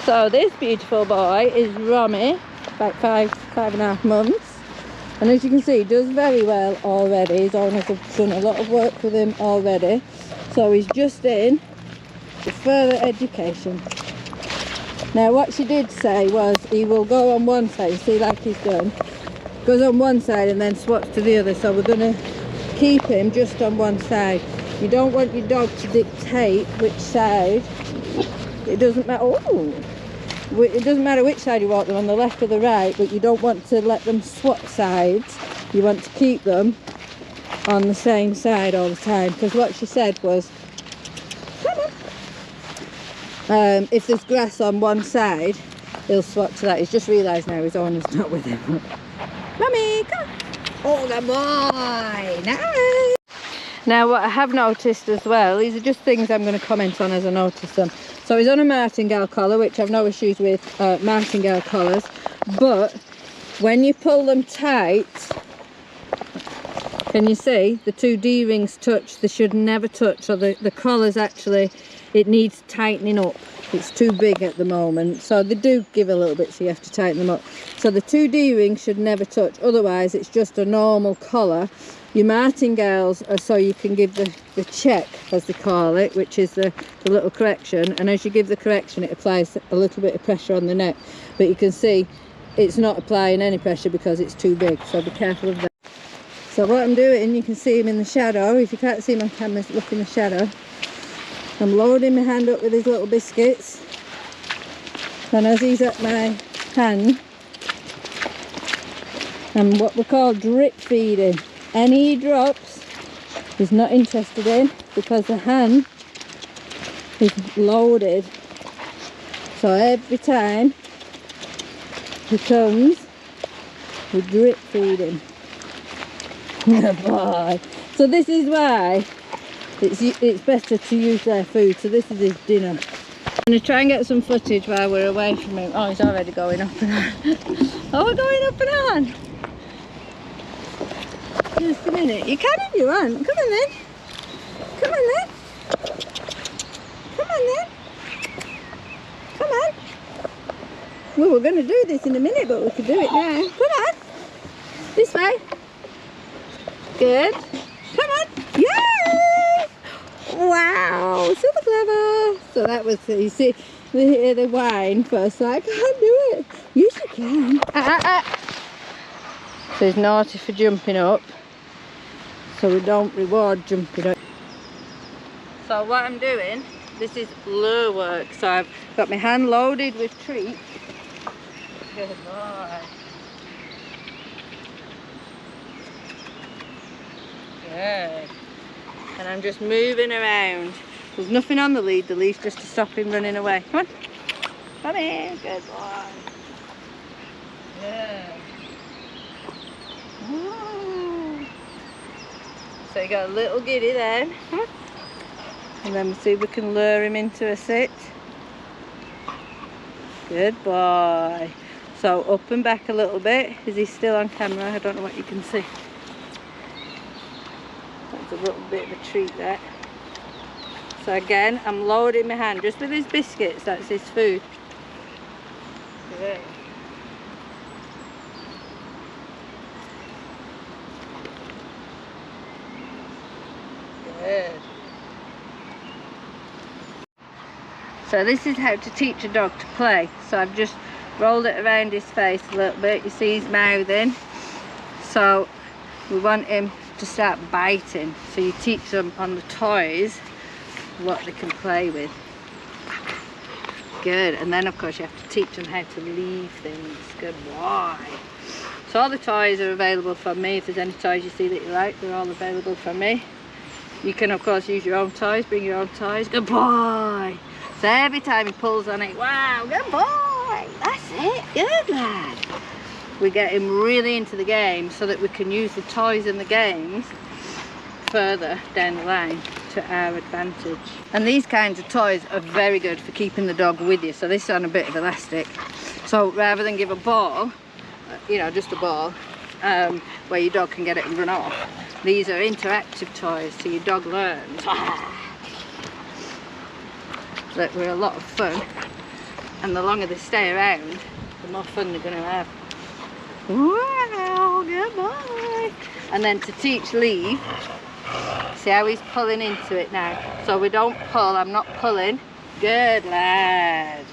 So this beautiful boy is Romy, about five and a half months. And as you can see, he does very well already. His owners have done a lot of work with him already. So he's just in for further education. Now what she did say was he will go on one side, see like he's done. Goes on one side and then swaps to the other. So we're going to keep him just on one side. You don't want your dog to dictate which side. It doesn't matter. Oh, it doesn't matter which side you want them, on the left or the right, but you don't want to let them swap sides. You want to keep them on the same side all the time, because what she said was, come on, if there's grass on one side, he'll swap to that. He's just realised now his owner's not with him. Mummy, come on. Oh, good boy, nice. Now what I have noticed as well, these are just things I'm going to comment on as I notice them. So he's on a martingale collar, which I've no issues with martingale collars, but when you pull them tight, can you see the two D-rings touch? They should never touch. So the collar's actually, it needs tightening up. It's too big at the moment, so they do give a little bit, so you have to tighten them up. So the two D-rings should never touch, otherwise it's just a normal collar. Your martingales are so you can give the check, as they call it, which is the little correction, and as you give the correction it applies a little bit of pressure on the neck, but you can see it's not applying any pressure because it's too big, so be careful of that. So what I'm doing, you can see him in the shadow. If you can't see him on camera, look in the shadow. I'm loading my hand up with his little biscuits, and as he's at my hand, I'm what we call drip feeding. Any drops he's not interested in, because the hand is loaded. So every time he comes, we drip feed him. Boy. So this is why it's better to use their food. So this is his dinner. I'm going to try and get some footage while we're away from him. Oh, he's already going up and on. Oh, we're going up and on. Just a minute. You can if you want. Come on then. Come on then. Come on then. Come on. Well, we're going to do this in a minute, but we can do it now. Come on. This way. Good. Come on. Yay! Wow. Super clever. So that was, you see, we hear the whine first. So I can't do it. Yes, you can. So he's naughty for jumping up. So we don't reward jumping up. So what I'm doing, this is lure work. So I've got my hand loaded with treats. Good boy. Good. And I'm just moving around. There's nothing on the lead's just to stop him running away. Come on. Come here. Good boy. Good. Ooh. So you got a little giddy then. And then we'll see if we can lure him into a sit. Good boy. So up and back a little bit. Is he still on camera? I don't know what you can see. That's a little bit of a treat there. So again, I'm loading my hand just with his biscuits. That's his food. Good. Good. So this is how to teach a dog to play. So I've just rolled it around his face a little bit. You see he's mouthing. So we want him to start biting. So you teach them on the toys what they can play with. Good. And then of course you have to teach them how to leave things. Good boy. So all the toys are available from me. If there's any toys you see that you like, they're all available from me. You can of course use your own toys, bring your own toys. Good boy. So every time he pulls on it, wow, good boy. That's it. Good lad. We get him really into the game so that we can use the toys in the games further down the line to our advantage. And these kinds of toys are very good for keeping the dog with you. So this is on a bit of elastic. So rather than give a ball, you know, just a ball, where your dog can get it and run off, these are interactive toys so your dog learns. That were a lot of fun. And the longer they stay around, the more fun they're going to have. Wow, good boy. And then to teach leave, see how he's pulling into it now. So we don't pull, I'm not pulling. Good lad.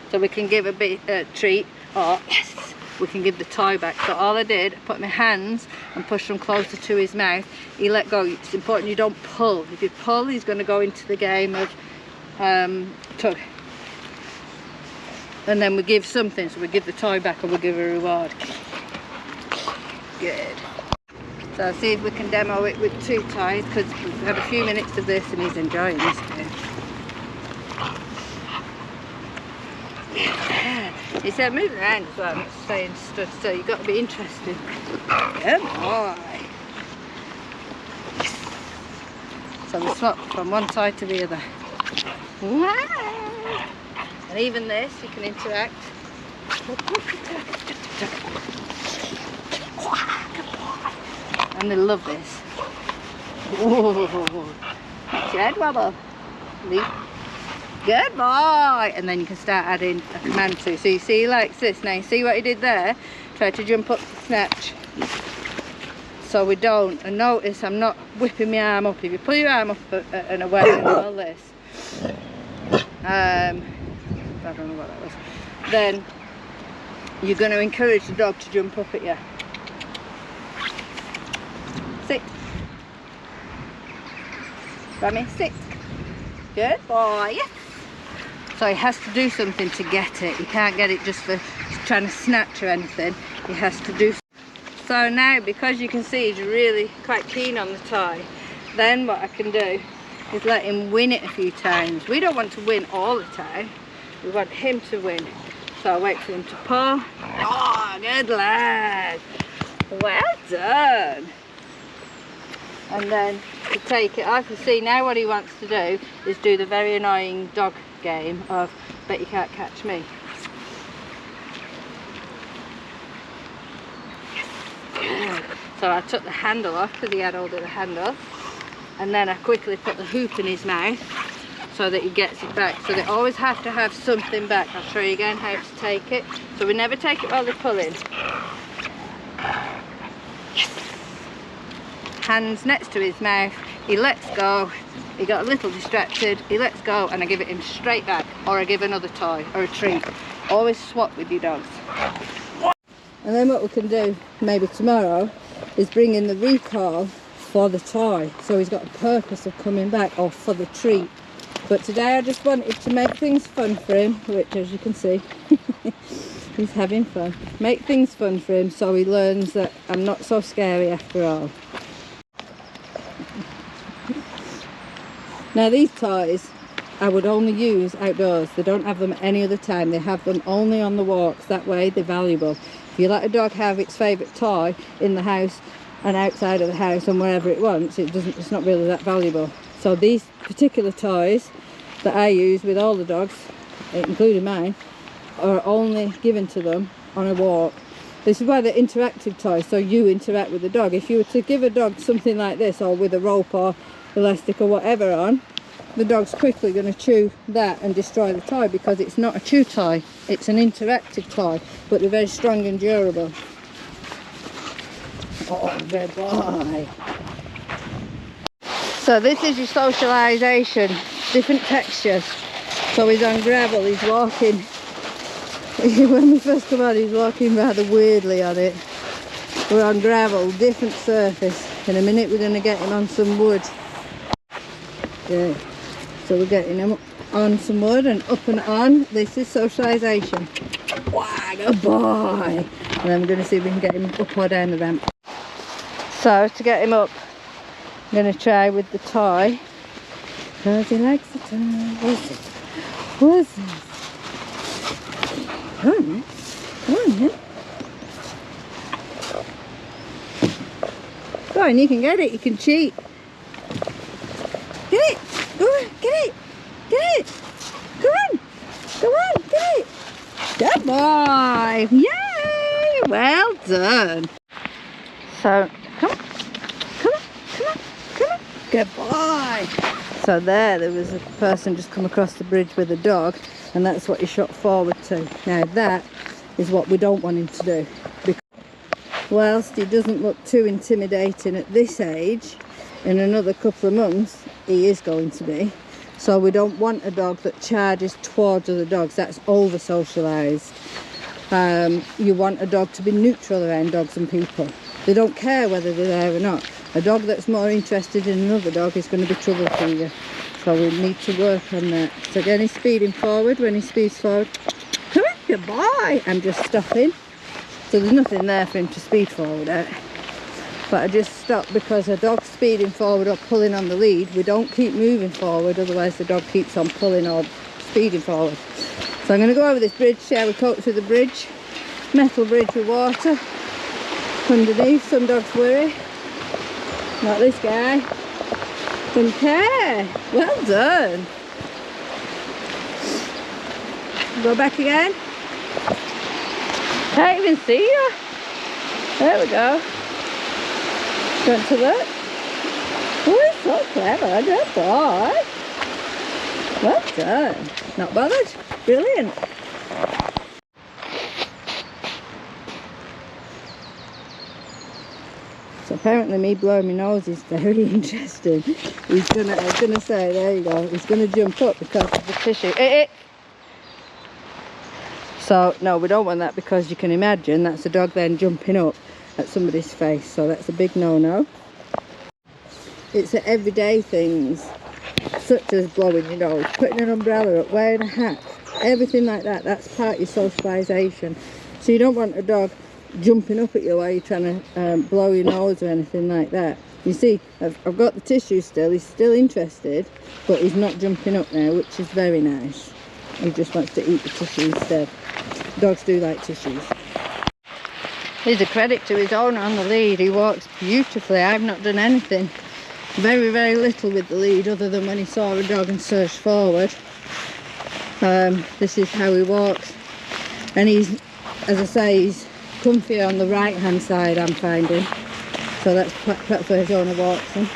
So we can give a bit treat, or yes, we can give the toy back. So all I did, I put my hands and pushed them closer to his mouth. He let go. It's important you don't pull. If you pull, he's going to go into the game of tug. And then we give something, so we give the toy back or we give a reward. Good. So see if we can demo it with 2 toys, because we've had a few minutes of this and he's enjoying this too. He said move around as well, I'm not staying stood still, you've got to be interested. Good boy. So we swap from one side to the other. Wow. And even this, you can interact. And they love this. Whoa. Head wobble. Leap. Good boy. And then you can start adding a command to. So you see he likes this. Now you see what he did there? Try to jump up to snatch. So we don't. And notice I'm not whipping my arm up. If you pull your arm up and away and all this. I don't know what that was. Then you're going to encourage the dog to jump up at you. Sit. Romy, sit. Good boy. Yes. So he has to do something to get it. He can't get it just for trying to snatch or anything. He has to do. So now, because you can see he's really quite keen on the toy, then what I can do is let him win it a few times. We don't want to win all the time. We want him to win. So I'll wait for him to pull. Oh, good lad. Well done. And then to take it off, you see now what he wants to do is do the very annoying dog game of bet you can't catch me. Yes. So I took the handle off because he had hold of the handle, and then I quickly put the hoop in his mouth so that he gets it back. So they always have to have something back. I'll show you again how to take it. So we never take it while they're pulling. Hands next to his mouth, he lets go, he got a little distracted, he lets go, and I give it him straight back, or I give another toy or a treat. Always swap with your dogs. And then what we can do maybe tomorrow is bring in the recall for the toy, so he's got a purpose of coming back, or for the treat. But today I just wanted to make things fun for him, which as you can see he's having fun. Make things fun for him so he learns that I'm not so scary after all. Now these toys I would only use outdoors. They don't have them any other time. They have them only on the walks. That way they're valuable. If you let a dog have its favourite toy in the house and outside of the house and wherever it wants, it's not really that valuable. So these particular toys that I use with all the dogs, including mine, are only given to them on a walk. This is why they're interactive toys, so you interact with the dog. If you were to give a dog something like this, or with a rope or elastic or whatever on, the dog's quickly going to chew that and destroy the toy, because it's not a chew toy, it's an interactive toy, but they're very strong and durable. Oh, good boy. So this is your socialisation, different textures. So he's on gravel, he's walking. When we first come on, he's walking rather weirdly on it. We're on gravel, different surface. In a minute we're going to get him on some wood. Yeah. So we're getting him on some wood and up and on. This is socialisation. Wow, good boy. And then we're going to see if we can get him up or down the ramp. So to get him up, I'm going to try with the toy, because he likes the toy. What's it? What's this? Come on, man. Come on, man. Go on, you can get it. You can cheat. Get it. Go on, get it. Get it. Go on. Go on, get it. Good boy. Yay. Well done. So, come on. Come on. Come on. Come on. Good boy. So there was a person just come across the bridge with a dog, and that's what he shot forward to. Now that is what we don't want him to do, because whilst he doesn't look too intimidating at this age, in another couple of months he is going to be. So we don't want a dog that charges towards other dogs. That's over socialised. You want a dog to be neutral around dogs and people. They don't care whether they're there or not. A dog that's more interested in another dog is going to be trouble for you. So we need to work on that. So again, he's speeding forward. When he speeds forward, come on, good boy. I'm just stopping. So there's nothing there for him to speed forward at. But I just stop because a dog speeding forward or pulling on the lead, we don't keep moving forward, otherwise the dog keeps on pulling or speeding forward. So I'm going to go over this bridge, see how we cope through the bridge. Metal bridge with water underneath. Some dogs worry. Not this guy. Doesn't care. Well done. Go back again. Can't even see you. There we go. Want to look? Oh, he's so clever, good boy. Well done. Not bothered. Brilliant. So apparently me blowing my nose is very interesting. He's gonna, I was gonna say, there you go, he's gonna jump up because of the tissue. So no, we don't want that, because you can imagine that's a dog then jumping up at somebody's face, so that's a big no-no. It's the everyday things, such as blowing your nose, putting an umbrella up, wearing a hat, everything like that. That's part of your socialisation. So you don't want a dog jumping up at you while you're trying to blow your nose or anything like that. You see, I've got the tissue still. He's still interested, but he's not jumping up now, which is very nice. He just wants to eat the tissue instead. Dogs do like tissues. He's a credit to his owner on the lead. He walks beautifully. I've not done anything, very little with the lead, other than when he saw a dog and surged forward. This is how he walks, and he's, as I say, he's comfier on the right hand side, I'm finding, so that's where his owner walks him.